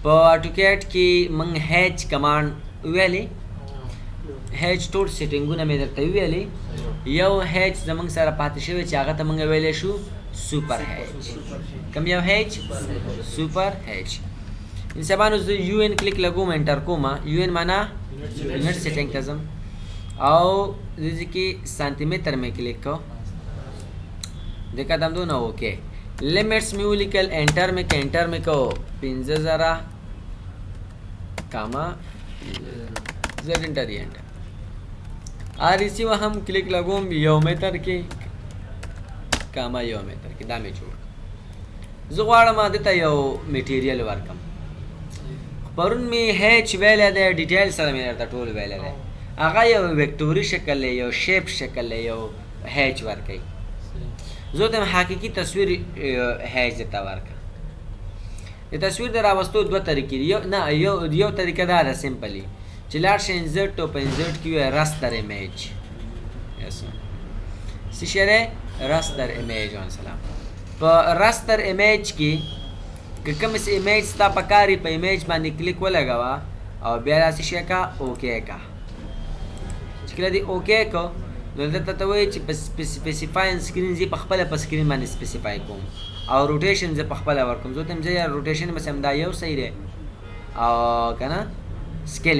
په اټوکیټ کې موږ هیچ کمانډ ویلې، هیچ ټول سیټینګونه مې درته ویلې. یو هیچ زموږ سره پاتې شوی چې هغه ته موږ ویلی شو سوپر هیچ. کوم یو هیچ؟ سوپر هیچ. ان سبانو زه یو ان کلیک لګوم، انټر کوم. یو ان معنا یونټ سیټینګ ته ځم او دې کې سانتي متر مې کلیک کو، د قدم دونه اوکې. لیمټس مې ولیکل، انټر مې که، انټر مې کو 15,000 کاما زد انټر یې انټر. ریسیو هم کلیک لګوم یو متر کې کاما یو متر کې، دا مې جوړ. زه غواړم دته یو میټیریل ورکم. پرون مې هیچ ویلی دی، ډیټیل سره مې درته ټول ویلی دی. هغه یو ویکټوري شکل دی، یو شیپ شکل دی، یو هیچ ورکوي. زه ته حقیقي تصویر هیچ درته ورکړم. د تصویر د راوستو دوه طریقې دي. یو طریقه دا ده سمپلي چې لاړ شئ انزرټ او په انزرټ کې وایي راستر ایمیج. څه شی دی؟ راستر ایمیج. سلام. په راستر ایمیج کې که کوم څه ایمیج ستا په کار په ایمیج باندې کلیک ولګوه او بیا داسې شی کا اوکې کا. چې کله دې اوکې کو نو دلته ته وایي چې په سپیسیفاین سکرین زه په خپله په سکرین باندې سپیسیفای کوم او روټیشن زه په خپله ورکوم. زه ته یم یار روټیشن بس هم دا یو صحیح دی او که نه سکیل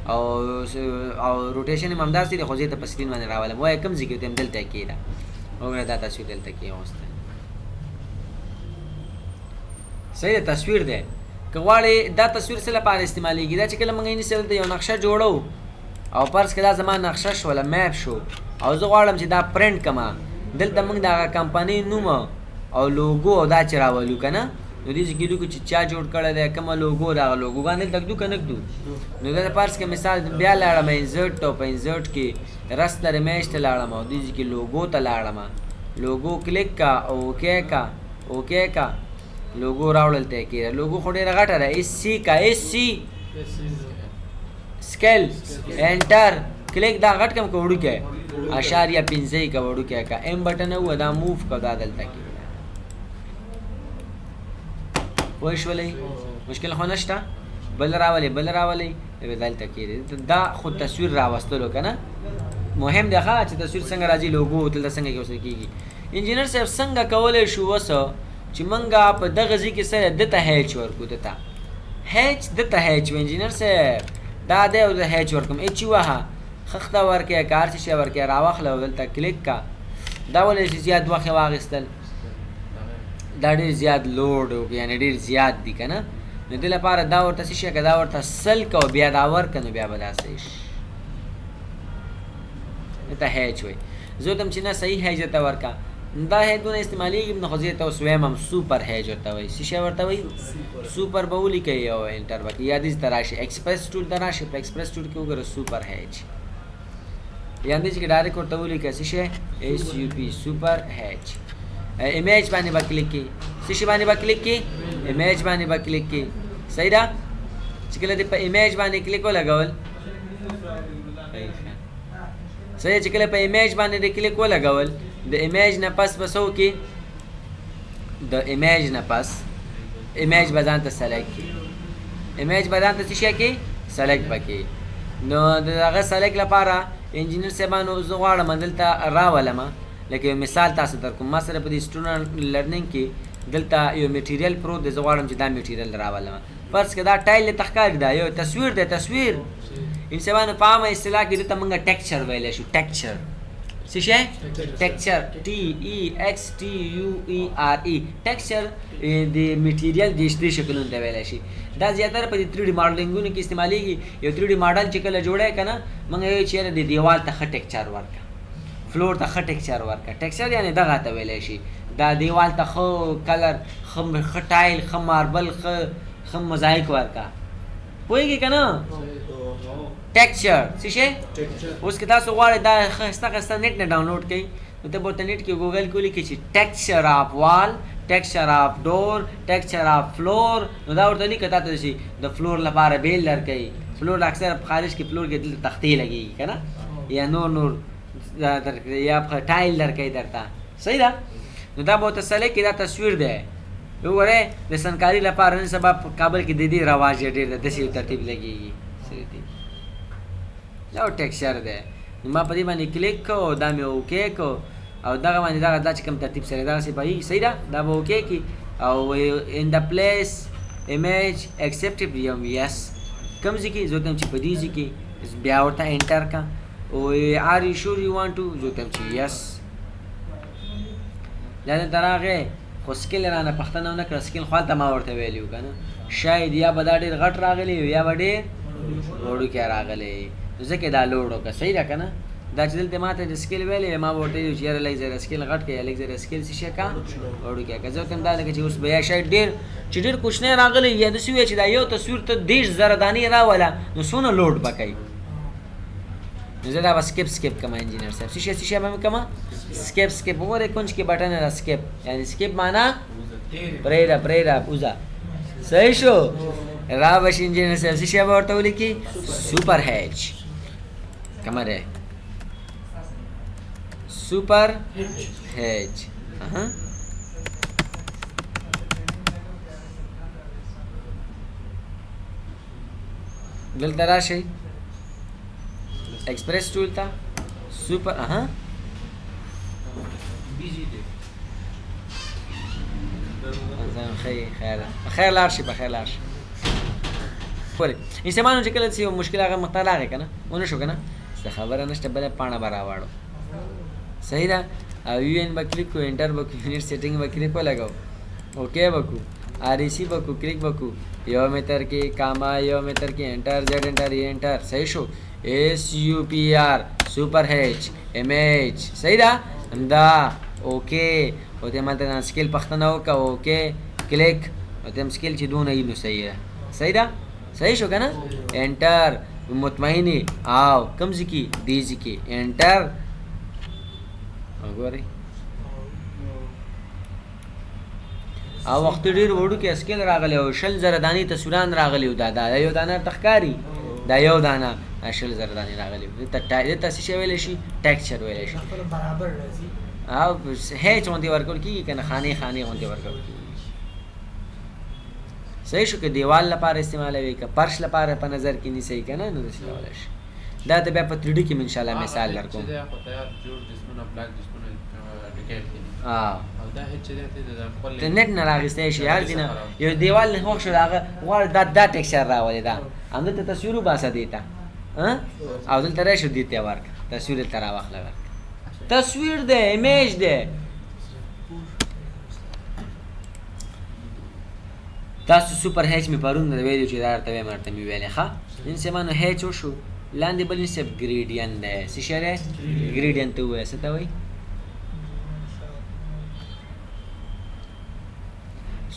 او روټیشن هم همداسې دی، خو زه ته په سکرین باندې راولم. وایه کوم ځای کې ورته یم دلته کېږده. وګوره دا تصویر دلته کې اوسته صحیح دی، تصویر دی. که غواړې دا تصویر څه لپاره استعمالیږي؟ دا چې کله موږ نیسو دلته یو نقشه جوړو او فرض کړه دا زما نقشه شوله، میپ شو، او زه غواړم چې دا پرنټ کړم، دلته موږ د هغه کمپنۍ نوم او لوګو او دا چې راولو که نه، نو دې ځای کې لیکو چې چا جوړ کړی دی، کومه لوګو د هغه لوګوګان دلته ږدو که نه ږدو. نو دلته فرض کړه مثال بیا لاړم انزرټ او په انزرټ کې رستر ایمیج ته لاړم او دې ځای کې لوګو ته لاړم، لوګو کلیک کا اوکې کا اوکې کا، لوګو راوړل ته کېږي. لوګو خو ډېره غټه ده، ایس سی کا ایس سی سکیل انټر کلیک دا غټ کم کو وړوکی اشاریه 15 کا وړوکی کا ایم بټن و دا موو کو دا دلته کې وای شولې مشکل خو نشته. بل راولي دلته کې دا خود تصویر راوستلو کنه مهم دی ښه چې تصویر څنګه راځي، لوګو دلته څنګه کې اوسه کېږي. انجینر صاحب څنګه کولای شو وسه چې منګه په دغه ځای کې سره دته هیچ ورکو، دته هیچ انجینر صاحب دا دی او د هیچ ورکم اچ وها خخته ورکه کار شي ورکه راوخله دلته کلیک کا. دا ولې زیات وخت واغستل، دا ډېر زیات لوډ یعنی ډېر زیات دي کنه، نو د لپاره دا ورته شي که دا ورته سل کو بیا دا ورکنو بیا به داسې ته هیچ وي. زه تم چې نه صحیح هیچ ته ورکا دا هیچونه استعمالیږي نو خو زه ته اوس وایم هم سوپر هیچ ورته وایي. څه شی ورته وایي؟ سوپر به ولیکئ او انټر به کړئ یا دې ته راشي ایکسپریس ټول ته راشي، په ایکسپریس ټول کې وګوره سوپر هیچ یا دې چې ډایرکټ ورته ولیکئ څه شی ایس یو پی سوپر هیچ. ایمیج باندې به کلیک کړئ، څه شی باندې به کلیک کړئ؟ ایمیج باندې به کلیک کړئ. صحیح ده چې کله دې په ایمیج باندې کلیک ولګول صحیح چې کله په ایمیج باندې د کلیک ولګول د ایمیج نه پس بسو کې د ایمیج نه پس ایمیج به ځان ته سلیکټ کړي، ایمیج به ځان ته څه شی کې سلیکټ وکړي. نو د هغه سلیکټ لپاره انجینر صاحبانو زه غواړم دلته راولم لکه یو مثال تاسو در کوم. ما سره په دې سټوډنټ لرنینګ کې دلته یو میټیریل پروت دی، زه غواړم چې دا میټیریل راولم. فرض کړه دا ټایل تخکار دی، یو تصویر دی، تصویر انسانانو په عامه اصطلاح کې دته موږ ټیکسچر ویلی شو. ټیکسچر څه شی؟ ټیکسچر ټي ای ایکس ټي یو ای آر ای. ټیکسچر د میټیریل د اشتري شکلونو ته ویلی شي. دا زیاتره په 3D ماډلینګونو کې استعمالیږي. یو 3D ماډل چې کله جوړی که نه موږ وایو چې یاره د دیوال ته ښه ټیکسچر ورکړه، فلور ته ښه ټیکسچر ورکړه. ټیکسچر یعنې دغه ته ویلی شي دا دیوال ته ښه کلر، ښه ټایل، ښه ماربل، ښه موزایک ورکړه. پوهېږي که نه؟ ټیکسچر څه شی؟ اوس که تاسو غواړئ دا ښایسته نیټ نه ډاونلوډ کړئ نو ته به ورته نیټ کې ګوګل کې ولیکئ چې ټیکسچر آف وال، ټیکسچر آف ډور، ټیکسچر آف فلور. نو دا ورته لیکه تاته شي د فلور لپاره بیل درکوي. فلور اکثر په خارج کې فلور کې دلته تختې لګېږي که نه یا نور یا ټایل درکوي درته. صحیح ده؟ نو دا به ورته سلیکټ کړي دا تصویر دی وګوره د سنکاري لپاره نن سبا په کابل کې د دې رواج ډېر د داسې ترتیب لګېږي دا ټیکسچر دی ما په دې باندې کلیک کو دا مې اوکې کو او دغه باندې دا چې کوم ترتیب سره دغسې به وي صحیح ده دا به اوکې کي او ان د پلیس ایمیج ایکسپټیب یم یس کوم ځای کې زه کوم چې په دې ځای کې بیا ورته انټر کا او آر یو شور یو وانټ ټو زه کوم چې یس دا دلته راغی خو سکیل رانه پښتنه ونه کړه سکیل خواته ما ورته ویلي وو که نه شاید یا به دا ډېر غټ راغلی یا به ډېر وړوکی راغلی ځکه دا لوډ وکړه صحیح ده که نه دا چې دلته ما ته د سکیل ویلی ما به ورته ویلي چې یاره لږ زره سکیل غټ کړه یا لږ زره سکیل څه شی کا وړوکی که زه ورته هم دا لکه چې اوس به یا شاید ډېر چې ډېر کوچنی راغلی یا داسې ووایه چې دا یو تصویر ته 10,000 دانې راوله نو څونه لوډ به کوي نو زه دا به سکیپ کوم انجینر صاحب څه شی به مې کومه سکیپ وګورئ کونج کې بټن ده سکیپ یعنی سکیپ معنا پرېږده وځه صحیح شو را بشي انجینر صاحب څه شی به ورته ولیکي سوپر هیچ کومه دی سوپر هیچ دلته راشئ express tool था सुपर हाँ خیر لار شي بخیر لار شي پوره انسانانو چې کله یو مشکل هغه مطالعه کوي کنه ونه شو کنه څه خبره نشته بل پاڼه براواړو صحیح ده او یو ان بکلیک کو انټر بکو یونټ سیټینګ بکلیک کو لگاو اوکے بکو آر ای سی بکو کلیک بکو یو میتر کې کاما یو میتر کې انټر زد انټر ای انټر صحیح شو SUPR سوپر هیچ ایمیج صحیح ده همدا اوکې او ته مالته سکیل پښتنه وکړه اوکې کلیک او ته سکیل چې دونه یې نو صحیح ده صحیح شو که نه انټر مطمئنې او کوم ځای کې دې ځای کې انټر وګورئ او وخت ډېر وړوکی سکیل راغلی او 100,000 دانې تصویران راغلي و دا یو دانه تښکاري دا یو دانه 100,000 دانې راغلي و دلته څه شی ویلی شي ټیکسچر ویلی شي او هیچ غوندې ورکول کېږي که نه خانې غوندې ورکول کېږي صحیح شو که دیوال لپاره استعمالوي که فرش لپاره په نظر کې نیسئ که نه نو داسې کولی شي دا ته بیا په 3D کې انشاءالله مثال درکوم ته نت نه راغستی شي هر ځینه یو دیوال نه خوښ شو د هغه غواړي دا ټیکسچر راولې دا همدلته تصویر وباسه دې ته او دلته راشو دې ته ورکړه تصویر دلته راواخله ورکړه تصویر دی ایمیج دی تاسو سوپر هیچ مې پرون ویلو چې دا درته وایم درته مې ویلې ښه نن سبا نو هیچ وشو لاندې بل نصف ګریډین دی څه شی دی ګریډین ته ووایه څه ته وایي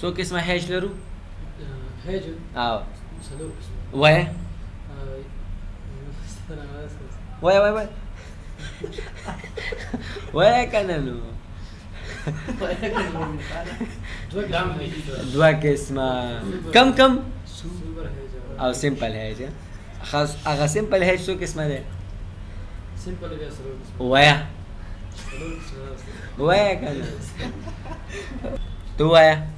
څو قسمه هیچ لرو او وایه وایه که نه نو دوه قسمه کم او سمپل هیچ هغه سمپل هیچ څو قسمه دی وایه که نه تو وایه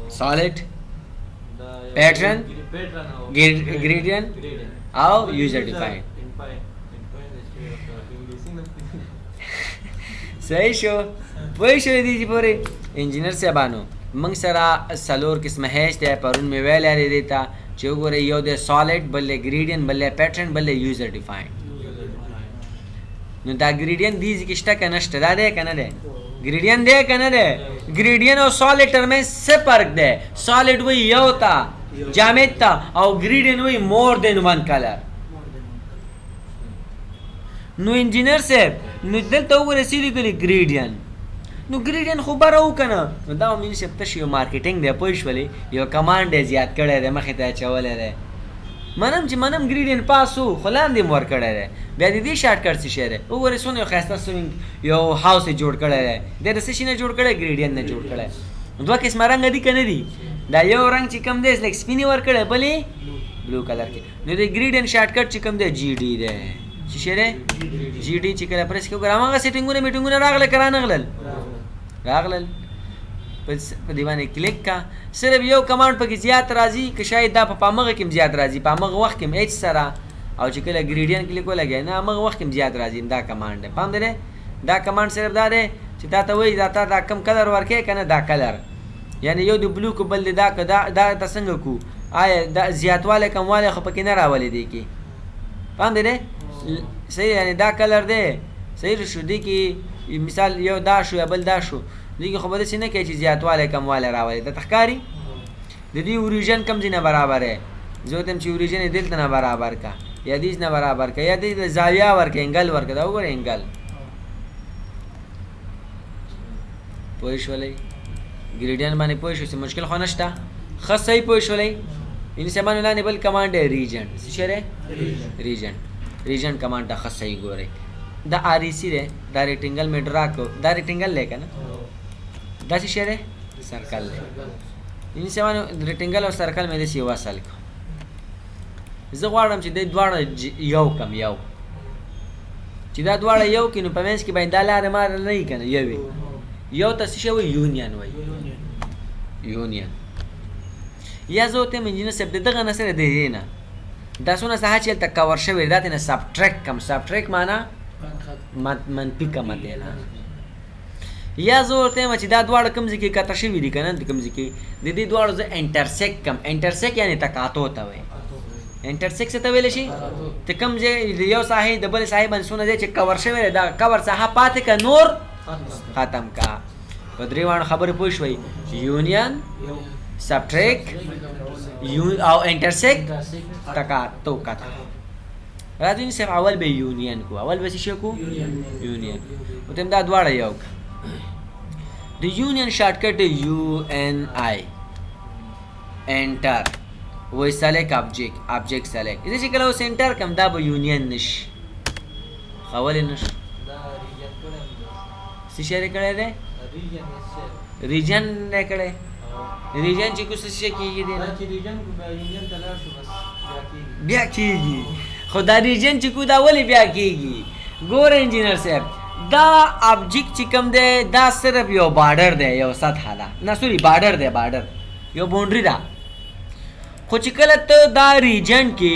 solid pattern gradient او user defined صحیح شو پوه شوې دي چې پورې انجینر صاحبانو موږ سره څلور قسمه هیچ دی پرون مې ویلی دی دې ته چې وګورئ یو دی solid بل دی gradient بل دی pattern بل دی user defined نو دا gradient دې ځای کې شته که نشته دا دی که نه دی گریډین دی که نه دی گریډین او سالډ ترمنځ څه فرق دی سالډ وایي یو ته جامد ته او گریډین وایي مور دین ون کلر نو انجینر صاحب نو دلته وګورئ څه لیکلي گریډین نو گریډین خو به راو که نه نو دا مینس صاحب تش یو مارکیټینګ دی پوه شولې یو کمانډ یې زیات کړی دی مخې ته اچولی دی منم چې منم ګریډین پاس و خو لاندې مو ورکړی دی بیا د دې شارټکټ څه شی دی وګورئ څونه یو ښایسته سوینګ یو هاوس یې جوړ کړی دی دی د څه شي نه جوړ کړی ګریډین نه جوړ کړی دوه قسمه رنګ دي که نه دي دا یو رنګ چې کوم دی لږ سپین یې ورکړی بل یې بلو کلر کې نو د ګریډین شارټکټ چې کوم دی جي ډي دی څه شی دی جي ډي چې کله پرس کې وګورئ هماغه سیټینګونه میټینګونه راغله که رانغلل په دې باندې کلیک کا. صرف یو کمانډ پکې زیات راځي که شاید دا په پامغه کې زیات راځي، په هغه وخت کې ایچ سره او چې کله ګریډین کلیک ولګي نه هغه وخت کې زیات راځي. دا کمانډ دی، پام دی. دا کمانډ صرف دا دی چې تا ته وایي دا کم کلر ورکې کنه دا کلر، یعنی یو د بلو کو بل دا دا څنګه کو آیا دا زیاتواله کمواله خو پکې نه راولې دی کی. پام دی صحیح، یعنی دا کلر دی صحیح شو دی کی مثال یو دا شو یا بل دا شو دیگه خو بده نه کوي چې زیاتواله کمواله راولي. د تخکاری د دې اوریجن کم ځنه برابر ہے، زه تم چې اوریجن دلته نه برابر کا یا دې نه برابر کا یا دې زاویه ورکې انګل ورکې دا وګوره انګل پوه شولې ګریډین باندې پوه شو چې مشکل خو نشته. خاص صحیح پوه شولې ان سمانه لاندې بل کمانډ ہے ریجن شره ریجن کمانډ ته خاص صحیح ګوره. دا ار ای سی ده دا ریکټنګل می ډرا کو دا ریکټنګل لیکه نه دا څه شری سرکل له ان سمانه ریکټنګل او سرکل مې د سی وصل کو. زه غواړم چې د دواړه یو کم یو چې دا دواړه یو کینو په منځ کې باندې د لارې مار نه کنه یو تاسو شو یونین وای یونین یا زه ته منځنه سب دغه نه سره دی نه دا سونه سه چې تک کور شوی دا نه سبټریک کم سبټریک معنا منفي کم دی نه. یا زه ته چې دا دواړه کم ځکه کته شوی دي کنه کم ځکه د دې دواړو زه انټرسیک کم انټرسیک یعنی تکاتو ته وای انټرسیک څه ته ویل شي ته کم ځای یو صاحب د بل صاحب باندې سونه چې کور شوی دا کور صحه پاتې کا نور ختم کا. په دریوان خبره پوه شوي یونین سبټریک او انټرسیک تکاتو کته راځي چې اول به یونین کو اول به څه کو یونین او تم دا دواړه یو د یونین شارټکټ یو ان آی انټر وای سلیکټ ابجیکټ سلیکټ دې چې کله سنټر کم دا به یونین نش خول نش څه شری کړه دې ریجن نه کړه ریجن چې کوم څه کیږي دې چې ریجن کو به یونین تلار شو بس بیا کیږي خدا ریجن چې کو دا ولی بیا کیږي. ګور انجینر صاحب دا ابجیکټ چې کوم دی دا صرف یو بارډر دی یو سطح ده نه سوري بارډر دی بارډر یو باونډري ده خو چې کله ته دا ریجن کې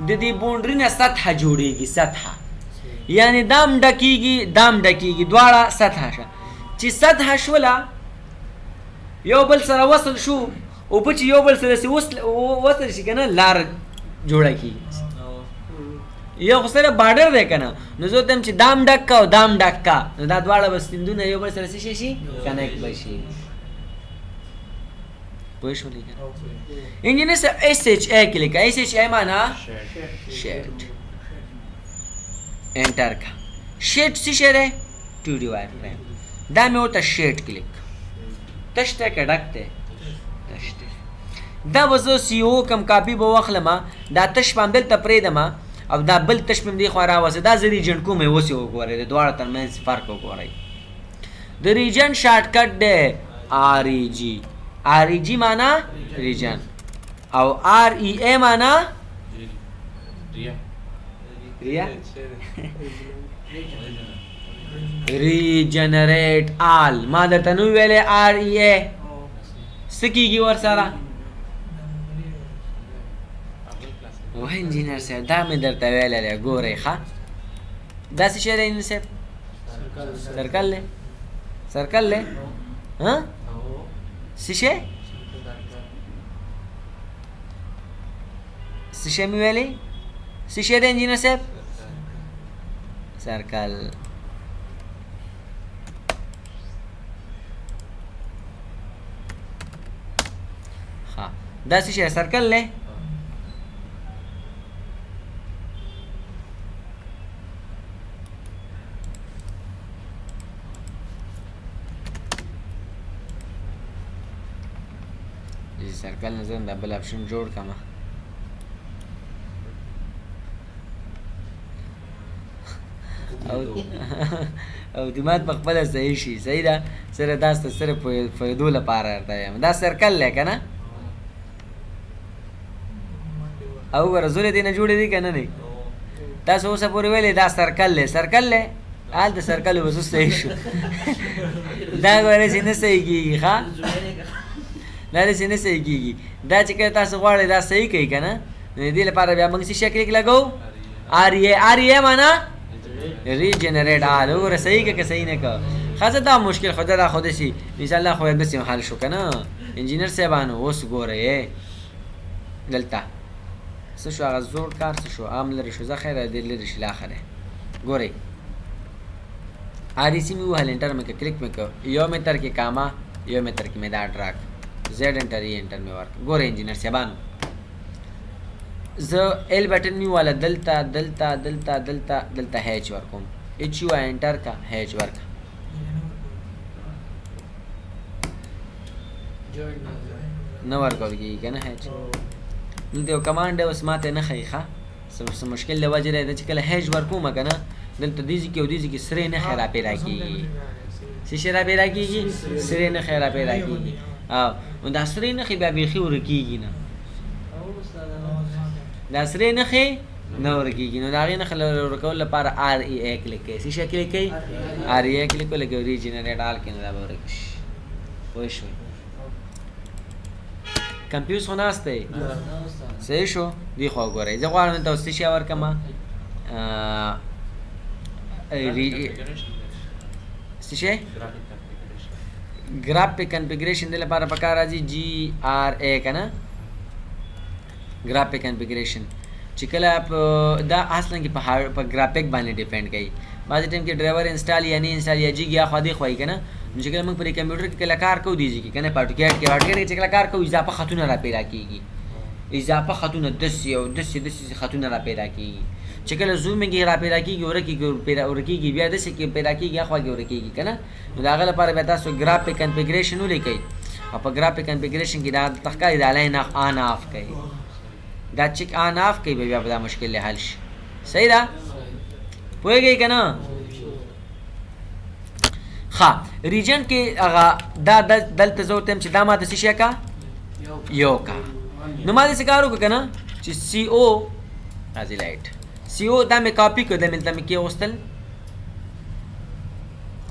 د دې باونډري نه سطح جوړیږي سطح یعنی دام ډکیږي دواړه سطح شه چې سطح شولا یو بل سره وصل شو او په چې یو بل سره وصل شي کنه لار جوړه کی یو خو سره بارډر دی کنه نو زه تم چې دام ډکا او دام ډکا نو دا دواړه بس تندونه یو بل سره شي کنیکټ بشي. پوه شو لیکه انجینر سے ایس ایچ ای کلیک ایس ایچ ای معنا شیٹ انټر کا شیٹ څه شری 2D وایر فریم دا مې وته شیٹ کلیک تشته کډکته تشته دا وزو سی او کم کاپی به واخلم دا تش باندې تپریدم او دا بل تش په دې خو راوځه دا زری جن کومه وسی وګوره د دواړه ترمنځ فرق وګورئ. د ریجن شارټکټ دی ار ای جی معنا ریجن او ار ای ای معنا ریا ریجنریټ آل ما درته نو ویلې ار ای ای سکیږي ور سره وای انجینر صاحب دا مې درته ویلې ګورې ښه دا څه شی دی انجینر صاحب سرکل له ها څه شی مې ویلې څه شی دی انجینر صاحب سرکل ها دا څه شی سرکل له سرکل نظر دا بل اپشن جوړ کما او دماغ په خپل صحیح شي صحیح ده سره دا سره فائدو لپاره راځي دا سرکل لیکنه او ورزول دي نه جوړې دي کنه نه تاسو اوسه پورې ویلې دا سرکل له هلته سرکل وسو صحیح شو دا غوړې سینه صحیح کیږي ښا دا سینه صحیح کیږي دا چې کله تاسو غواړئ دا صحیح کوي کنه دې لپاره بیا موږ څه شکل لګو آر معنا ریجنریټ وګوره صحیح که صحیح نه که خاصه دا مشکل خدا دا خود شي ان شاء الله خو دې سم حل شو کنه انجینر صاحبانو اوس ګوره دلته څه شو هغه زوړ کار څه شو عام لري شو زه خیره دې لري شي لاخره ګورئ آر سی می وهل انټر مې کلیک مې کو یو مې تر کې کاما یو مې تر کې مې دا ډراک زیډ انټر ای انټر مې ورک ګورئ انجینر صاحبانو زه ال بٹن می والا دلتا دلتا دلتا دلتا دلتا هیچ ورکوم اچ یو انټر کا هیچ ورک نو ورکول کیږي کنه هیچ نو دیو کمانډ اوس ماته نه خیخه سم مشکل له وجه ده چې کله هیچ ورکوم کنه دلته دیږي کې ودیږي کې سره نه خیره پیدا کیږي سره پیدا کیږي سره نه خیره پیدا کیږي او دا سره نه خې بیا بیخي ورکیږي نه دا سره نه خې نه ورکیږي نو دا غي نه خل ورکول لپاره ار ای ا کلیک کوي څه شکل کوي ار ای ا کلیک لګي اوریجنریټ آل کې نه دا ورکش وای شو کمپیوټر خناسته صحیح شو دی خو غوړې زه غواړم تاسو شي ورکما څه شي graphic configuration د لپاره پکار راځي جی آر ا کنه graphic configuration چې کله دا اصلا کې په graphic باندې ډیپند کوي بعض ټیم کې ډرایور انسټال یا نه انسټال یا جی یا خو دی خوای کنه چې کله موږ په کمپیوټر کې کله کار کوو دیږي کې کنه پټکیټ کې چې کله کار کوو اضافه خطونه را پیدا کیږي اضافه خطونه 10 او 10 خطونه را پیدا کیږي چې کله زومینګ را پیدا کیږي ورکیږي بیا د څه کې پیدا کیږي خو کې ورکیږي کنه نو دا غل لپاره به تاسو graphic configuration ولیکئ او په graphic configuration کې دا تخکاری د لاین آن آف کوي دا چیک آن آف کوي بیا په مشکل له حل شي صحیح ده پوهیږئ کنه ها ریجن کې هغه دا دلته زو تم چې دا ماته شي کا یو کا نو ما دې څه کارو کنه چې سی او از لایټ سی او دا مې کاپی کړ د ملته مې کې وستل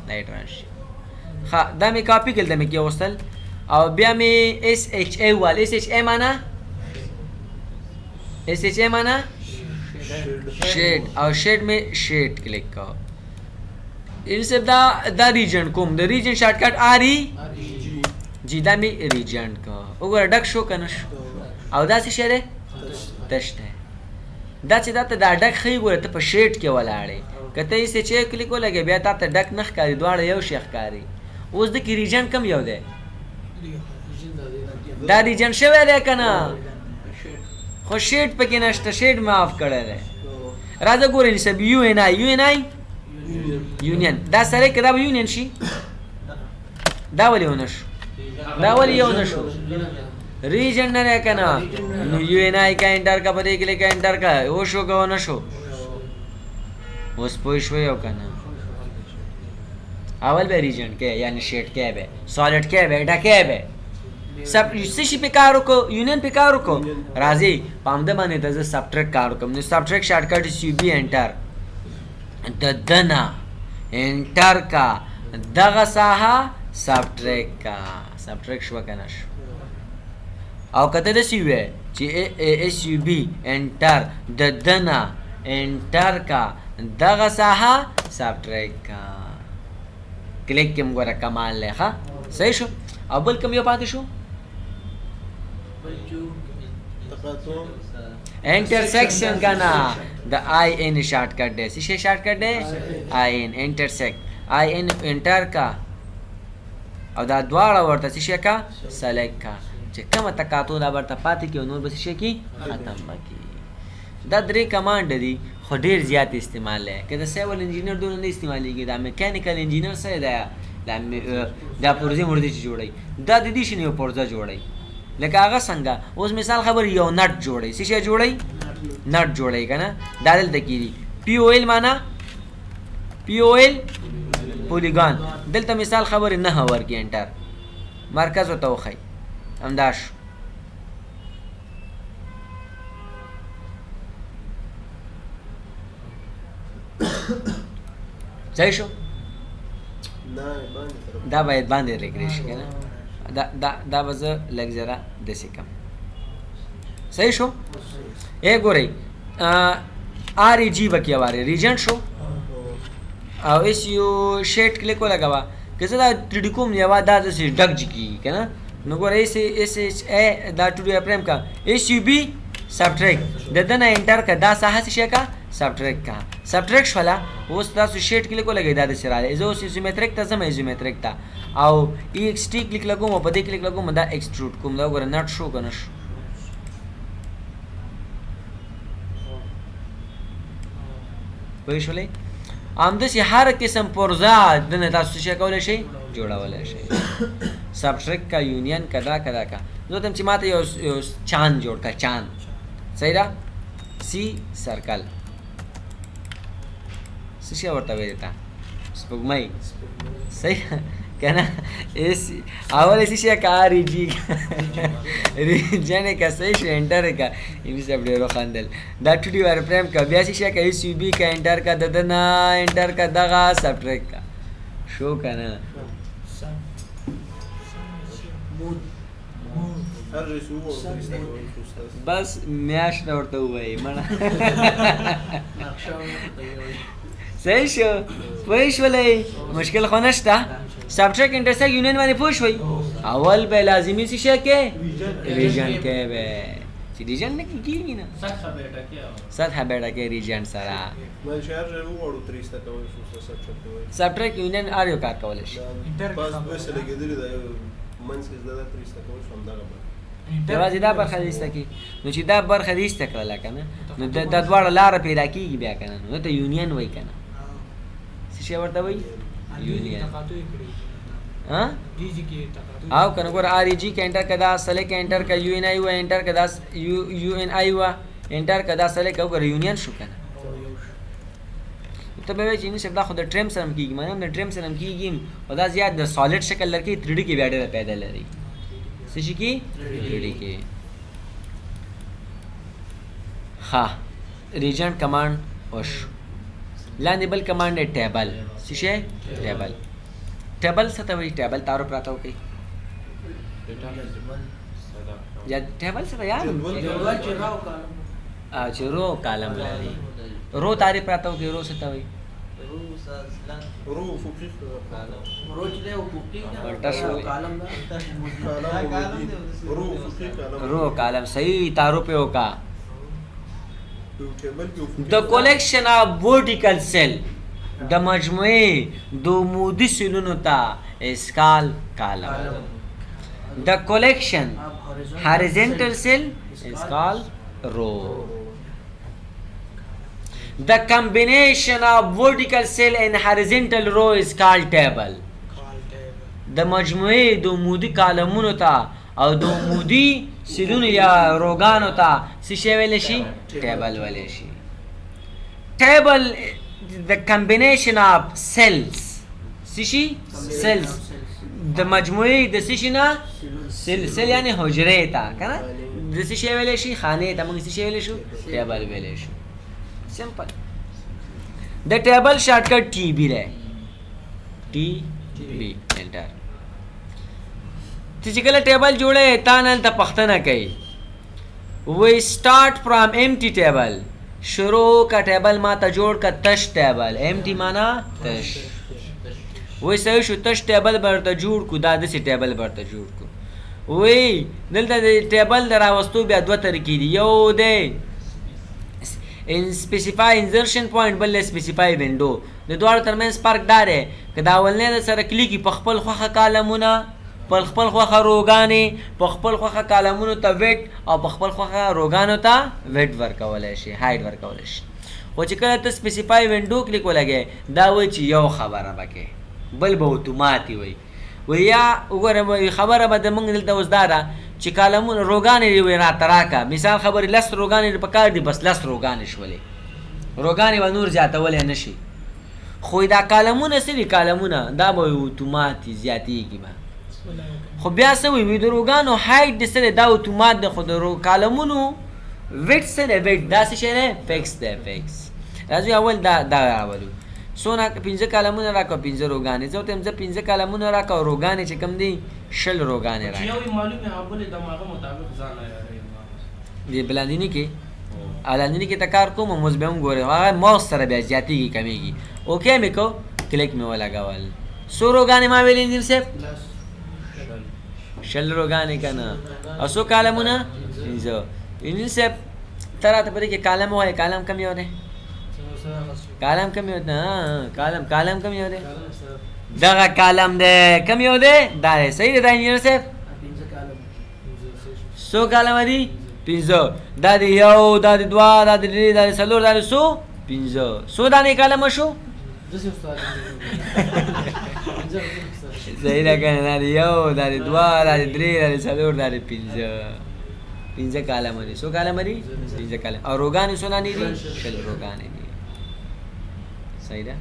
لایټ راشي ها دا مې کاپی کړل د مې کې وستل او بیا مې اس ایچ ای وال اس ایچ ای معنا اس ایچ ای معنا شیډ او شیډ مې شیډ کلیک کا ان سے دا ریجن کوم د ریجن شارټ کټ اری جی دا می ریجن کا وګوره ډک شو کنه شو او دا څه شری تشته دا چې دا ته دا ډک خې ګوره ته په شیټ کې ولاړې کته یې چې کلیک ولګي بیا ته ډک نخ کاری دواړه یو شیخ کاری اوس د کی ریجن کم یو ده دا ریجن شوی ده کنه خو شیټ پکې نشته شیټ معاف کړی ده راځه ګورې نسب یو ان آی یونین دا سره کدا به یونین شي دا ولې ونشو دا ولې یو نشو ریجن نه کنه نو یو ان آی کا انټر کا پدې کې لیکه انټر کا او شو کا ونشو اوس پوه شو یو کنه اول به ریجن کې یعنی شیټ کې به سالډ کې به ډا کې به سب څه په کارو کو یونین په کارو کو راځي پامده باندې د سبټریکټ کارو کوم نو سبټریکټ شارټ کټ سی بی انټر د دنا انټر کا دغه ساحه سبټریک کا سبټریک شو کنه شو او کته د سی وی چې اس یو بی انټر د دنا انټر کا دغه ساحه سبټریک کا کلیک کوم ګره کمال له ها صحیح شو او بل کوم یو پاتې شو انټرسیکشن کنا د آی ان شارټ کټ دی څه شارټ کټ دی آی ان انټرسیکټ آی ان انټر کا او دا دواړه ورته څه کا سلیکټ کا چې کومه تکاتو دا ورته پاتې کې نور بس شي کی ختم کی دا درې کمانډ دي خو ډیر زیات استعمال لري کله سیول انجینر دونه نه استعمالېږي دا میکانیکل انجینر سره دا پرزه مرده چې جوړي دا د دې شنو پرزه جوړي لکه هغه څنګه اوس مثال خبر یو نټ جوړي څه شي جوړي نټ جوړي کنه دا دلته کیږي پی او ال معنا پی او ال پولیګان دلته مثال خبر نه ورکی انټر مرکز او توخی امداش صحیح شو دا باید باندې رګري شي کنه دا به زه لږ ذره داسې کم صحیح شو ای ګورئ آر ای جی بکې واره ریجنټ شو او اس یو شیټ کلیک ولګوه که زه دا 3D کوم یوه دا داسې ډک جي کېږي که نه نو ګوره اس ایچ ای دا 2D اپریم کا اس یو بي سبټریک د ده نه انټر که دا ساحه څه شی کا سبټریک کا سبټریک شوله اوس تاسو شیټ کلیک ولګئ دا داسې راغلی زه اوس ایزومیتریک ته ځم ایزومیتریک ته او ای ایکس ټي کلیک لګوم او په دې کلیک لګوم دا ایکسټروډ کوم دا ګوره نټ شو که نه شو پوه شولئ همداسې هر قسم پرزه دنه تاسو څه کولی شئ جوړولی شئ سبټریک کا یونین کا دا کا دا کا زه ته چې ما ته یو چاند جوړ کا چاند صحیح ده سی سرکل څه شی ورته وایي ته سپوږمۍ صحیح که نه اول څه شی کا آر ای جي ریجن یې کا صحیح شو انټر یې کا ایمي صاحب ډېر وخندل دا 2D وایرفریم کا بیا څه شی کا ایس یو بي کا انټر کا د ده نه انټر کا دغه سبټریک کا شو که نه بس میاشت ورته ووایي مړه صحیح شو پوه شولئ مشکل خو نشته سبټریک انټرسیکټ یونین باندې پوه شوئ اول به لازمي څه شی کې ریجن کې به چې ریجن نه کېږي نه سطح بیټه کې ریجن سره سبټریک یونین هر یو کار کولی شي یوازې دا برخه دې ایسته کړي نو چې دا برخه دې ایسته کړله که نه نو دا دواړه لاره پیدا کېږي بیا که نه نو ته یونین وایي که نه څه شی ورته وایي یونین او که نه ګوره آر ای جي کې انټر که دا سلیک انټر که یو این آی و انټر که دا یو این آی و انټر که دا سلیک وګوره یونین شو که نه ته به وایي چې نه صاحب دا خو د ټریم سره هم کېږي مانه هم د ټریم سره هم کېږي او دا زیات د سالډ شکل لري 3D کې بیا ډېره پیدا لري څه شي کې 3D کې ها ریجنټ کمانډ وشو لاندې بل کمانډ دی ټیبل څه شی ټیبل ټیبل څه ته وایي ټیبل تارو پراته وکړئ یا ټیبل څه ته یاد چې رو کالم لري رو تارې پراته وکړئ رو څه ته وایي رو کالم صحیح تارو پہ ہوگا the collection of vertical cell د مجموعه دو عمودي سلونو ته اسکال کالم the collection horizontal cell is called row the combination of vertical cell and horizontal row is called table د مجموعه د عمودي کالمونو ته او د عمودي سلونو یا روګانو ته څه شی ویلی شي ټیبل ویلی شي ټیبل the combination of cells څه شي cells د مجموعه د څه شي نه سل یعنی حجرې ته که نه د څه شی ویلی شي خانې ته موږ څه شی ویلی شو ټیبل ویلی شو سمپل د ټیبل شارټکټ ټي بي دی ټي بي انټر ته چې کله ټیبل جوړی تا نه هلته پوښتنه کوي وی سټارټ فرام امټي ټیبل شروع کا ټیبل ما ته جوړ کا تش ټیبل امټي معنا تش وی صحیح شو تش ټیبل برته جوړ کو دا داسې ټیبل برته جوړ کو وی دلته د ټیبل د راوستو بیا دوه طریقې دي یو دی specify insertion point بل specify window د دواړو ترمنځ فرق دا دی که دا اولنی د سره کلیکي په خپل خوښه کالمونه په خپل خوښه روګانې په خپل خوښه کالمونو ته ویټ او په خپل خوښه روګانو ته ویټ ورکولی شي هایډ ورکولی شي خو چې کله ته سپیسیفای وینډو کلیک ولګې دا وایي چې یو خبره به کې بل به اتوماتي وایي یا وګوره خبره به د موږ دلته اوس دا ده چې کالمونه روګانې دې وایي راته راکړه مثال خبرې 10 روګانې دې پکار دي بس 10 روګانې شولې روګانې به نور زیاتولی نه شي خو دا کالمونه څه دي کالمونه دا به اتوماتي زیاتېږي به خو بیا څه وایي د روګانو هایټ دې څه دی دا اتومات دی خو د کالمونو ویټ څه دی ویټ دا څه شی دی فکس دی فکس راځو اول دا راولو سونه 15 کالمونه راکو 15 روغانې زه ته 15 کالمونه راکو روغانې چې کم دي شل روغانې راکو یو معلومه هغه د ماغه مطابق ځان یاري دی بلاندینی کې الاندینی کې تکار کوم موږ به هم ګورې هغه موږ سره بیا زیاتېږي کمیږي اوکې مې کو کلیک مې ولګول سو روغانې ما ویلې انجینر صاحب شل روغانې کنه او سو کالمونه 15 انجینر صاحب ترا ته پرې کې کالم وای کالم کم یو دی کالم کم یو دی کالم کم یو دی دغه کالم دی کم یو دی دا صحیح دی انجینر صاحب سو کالم دی 15 دا دی یو دا دی دوا دا دی درې دا دی څلور دا دی سو 15 سو دانې کالم شو صحیح ده کنه دا دی یو دا دی دوا دا دی درې دا دی څلور دا دی 15 کالم دی سو کالم دی 15 کالم او روغانې څونه دي شل روغانې دي صحیح ده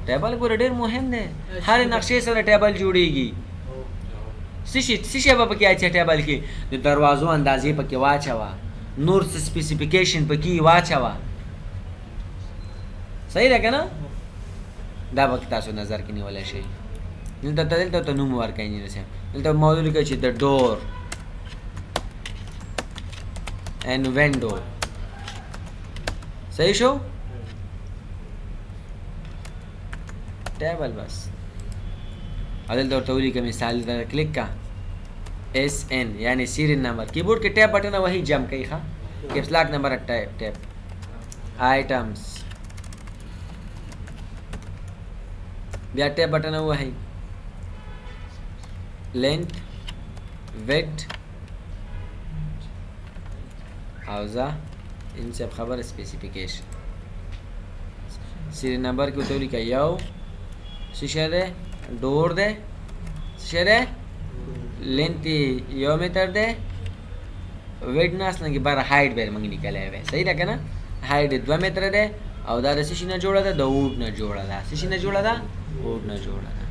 ټیبل ګور ډېر مهم دی هر نقشې سره ټیبل جوړیږي سشي به پکې اچھا ټیبل کې د دروازو اندازې پکې واچوه نور سپیسیفیکیشن پکې واچوه صحیح ده که نه دا به تاسو نظر کې نیولی شئ دلته ته نوم ورکړئ انجینر صاحب دلته موضوع لیکئ چې د ډور and window صحیح شو ټیبل بس عدل دور تولی کا مثال در کلک کا ایس این یعنی سیریل نمبر کی بورڈ کے ٹیب بٹن وہی جم کئی خواہ کیپس لاک نمبر ٹیب آئٹمس بیا ٹیب بٹن وہی لینتھ ویڈتھ اوزا ان سے خبر اسپیسیفیکیشن سیریل نمبر کی تولی کا یو شیشہ دے ډور دی څه دی لینت یو میټر دی ویډ ناس لنګي بار هایټ به موږ نکلای وای صحیح ده کنه هایټ 2 میټر دی او دا د سشي نه جوړه ده د ووډ نه جوړه ده سشي نه جوړه ده ووډ نه جوړه ده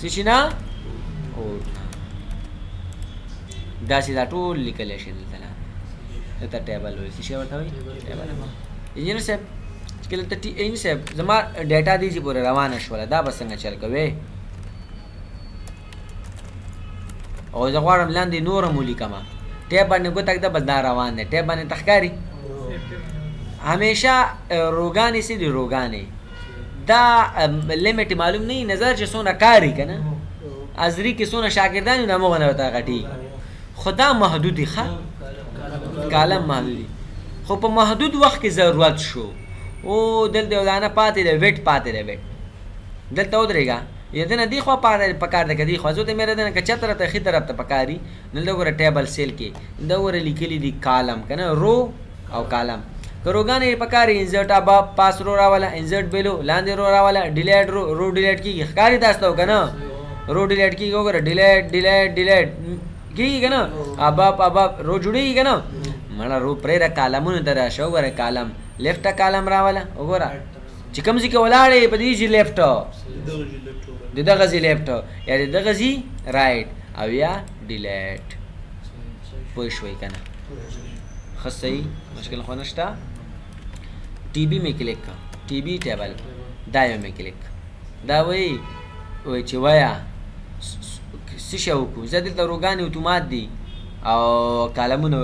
سشي نه ووډ نه دا سیدا ټول لیکل شي دلته ته ټیبل وای سشي ورته وای ټیبل انجینر صاحب کله ته ان صاحب زما ډیټا دی چې پورې روانه شوله دا به څنګه چل کوي او زه غواړم لاندې نورم ولیکمه ټیب باندې ګوتک ده بس دا روان دی ټیب باندې تښکاري همیشه روغانې سي دي روغانې دا لیمټ معلوم نه نظر چې څونه کاري که نه ازري کې څونه شاګردان وي همغه نه ورته غټي خو دا محدودي ښه کالم محدودي خو په محدود وخت کې ضرورت شو او دلته ودانه پاتې ده ویټ پاتې ده ویټ دلته ودرېږه یدنه دی خوا پکار ده که دی خوا زه ته مې ردنه که چتره ته ښي طرف ته پکاري دلته وګوره ټیبل سیل کې دا وګوره لیکلي دي کالم که نه رو او کالم که روګانې پکاري انزرټ ابا پاس رو راوله انزرټ بیلو لاندې رو راوله ډیلیټ رو ډیلیټ کېږي ښکاري تاسو ته که نه رو ډیلیټ کېږي وګوره ډیلیټ کېږي که نه ابا رو جوړېږي که نه مړه رو پرېږده کالمونو ته راشه وګوره کالم لیفټه کالم راوله وګوره چې کوم ځای کې ولاړې په دې ځای لیفټ د دغه ځای لیفټ یا د دغه ځای رایټ او یا ډیلیټ پوه شوئ که نه ښه صحیح مشکل خو نشته ټي بي مې کلیک کړه ټي بي ټیبل دا یو مې کلیک دا وایي چې وایه څه شی وکړو زه دلته روګانې اتومات دي او کالمونه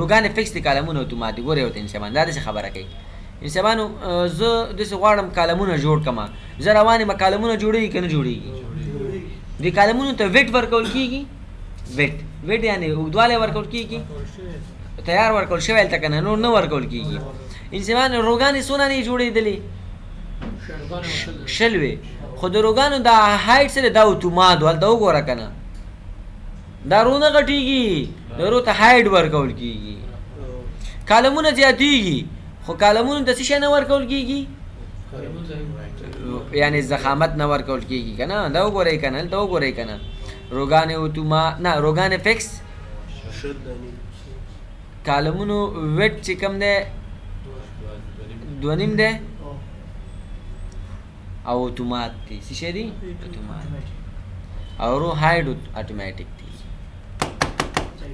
روګانې فکس دي کالمونه اتومات دي ګورې ورته انسان دا داسې خبره کوي انسانانو زه داسې غواړم کالمونه جوړ کړم زه روان یم کالمونه جوړېږي که نه جوړېږي دې کالمونو ته ویټ ورکول کېږي ویټ یعنې اوږدوالی ورکول کېږي تیار ورکول شوی هلته که نه نور نه ورکول کېږي انسان روګانې څونه نه یې جوړېدلې شل وې خو د روګانو دا هایټ سره دا اتومات و هلته وګوره که نه دا رو نه غټېږي د رو ته هایټ ورکول کېږي کالمونه زیاتېږي خو کالمونو ته څه شی نه ورکول کېږي یعنې ضخامت نه ورکول کېږي که نه دا وګورئ که نه هلته وګورئ که نه روګانې اتومات نه روګانې فکس کالمونو ویټ چې کوم دی 2.5 دی او اتومات دی څه شی دی اتومات او رو هایډ اتوماتیک دی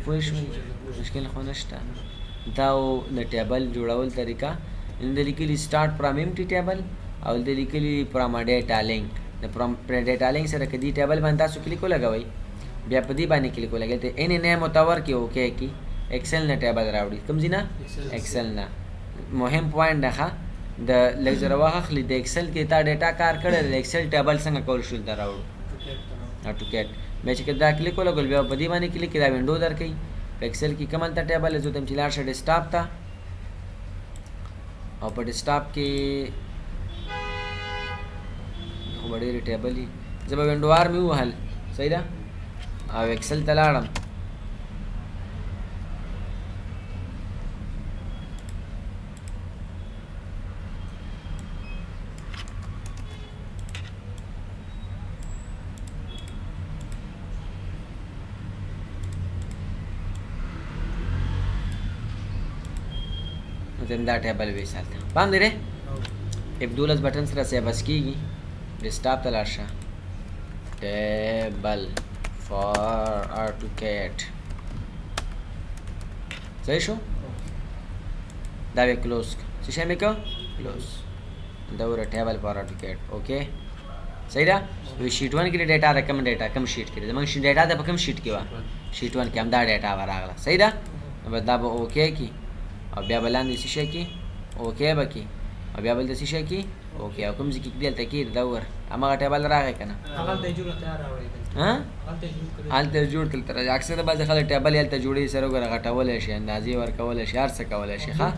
پوه شوئ مشکل خو نشته دا د ټیبل جوړول طریقه ان د لیکلي سٹارټ فرام امټي ټیبل او د لیکلي پرامډیټا لینک د پرامډیټا لینک سره کدي ټیبل باندې تاسو کلیک ولګوي بیا په دې باندې کلیک ولګوي ته ان نه متور کې اوکے کی ایکسل نه ټیبل راوړي کوم ځینه ایکسل نه مهم پوینټ ده د لګزر واخلي د ایکسل کې تا ډیټا کار کړل د ایکسل ټیبل څنګه کول شو دا راوړو اټوکیټ مې چې دا کلیک ولګول بیا په دې باندې کلیک دا وینډو درکې ایکسل کې کومه تا ټیبل زو تم چې لاړ شه ډیسکټاپ ته او په ډیسکټاپ کې خو ډېر ټیبل دي زه به وینډو آر مې وهل صحیح ده او ایکسل ته لاړم دا ټیبل وی ساتل پام دی ره F12 بٹن سره سیوس کیږي ډیسکټاپ ته لاړ شه ټیبل فار AutoCAD صحیح شو دا به کلوز څه شي مې کو کلوز دا ور ټیبل فار AutoCAD اوکے صحیح ده وی شیټ 1 کې ډیټا رقم ډیټا کم شیټ کې زمونږ شیټ ډیټا د په کم شیټ کې و شیټ 1 کې هم دا ډیټا وراغله صحیح ده نو دا به اوکے کی او بیا بلاندې څه شي کی اوکے بکی او بیا بل څه شي کی اوکے او کوم ځکه دلته کې دا ور هغه ټیبل راغی کنه هغه ته جوړ تیار راوړی ها هغه جوړ کړل تر اکثر بعض خلک ټیبل یې ته جوړي سره غټول شي اندازې ور کول شي هر څه کول شي ها